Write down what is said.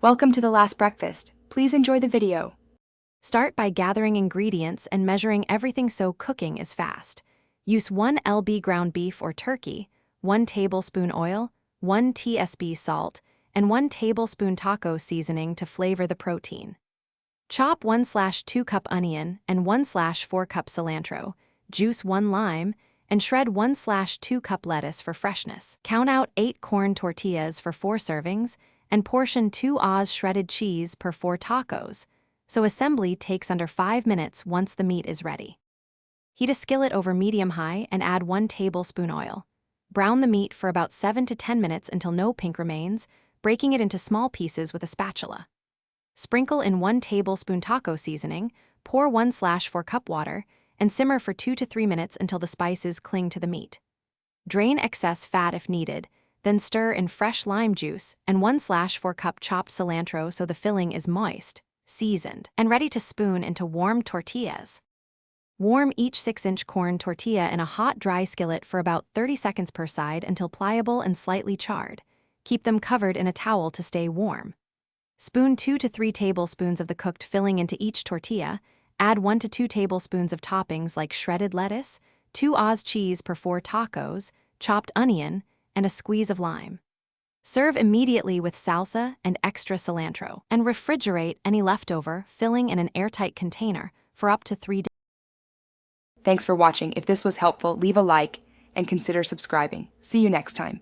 Welcome to the last breakfast. Please enjoy the video. Start by gathering ingredients and measuring everything so cooking is fast. Use 1 lb ground beef or turkey, 1 tablespoon oil, 1 tsp salt, and 1 tablespoon taco seasoning to flavor the protein. Chop 1/2 cup onion and 1/4 cup cilantro, juice 1 lime, and shred 1/2 cup lettuce for freshness. Count out 8 corn tortillas for 4 servings, and portion 2 Oz shredded cheese per 4 tacos, so assembly takes under 5 minutes once the meat is ready. Heat a skillet over medium-high and add 1 tablespoon oil. Brown the meat for about 7 to 10 minutes until no pink remains, breaking it into small pieces with a spatula. Sprinkle in 1 tablespoon taco seasoning, pour 1/4 cup water, and simmer for 2 to 3 minutes until the spices cling to the meat. Drain excess fat if needed, then stir in fresh lime juice and 1/4 cup chopped cilantro so the filling is moist, seasoned, and ready to spoon into warm tortillas. Warm each 6-inch corn tortilla in a hot, dry skillet for about 30 seconds per side until pliable and slightly charred. Keep them covered in a towel to stay warm. Spoon 2 to 3 tablespoons of the cooked filling into each tortilla, add 1 to 2 tablespoons of toppings like shredded lettuce, 2 Oz cheese per 4 tacos, chopped onion, and a squeeze of lime. Serve immediately with salsa and extra cilantro, and refrigerate any leftover filling in an airtight container for up to 3 days. Thanks for watching. If this was helpful, leave a like and consider subscribing. See you next time.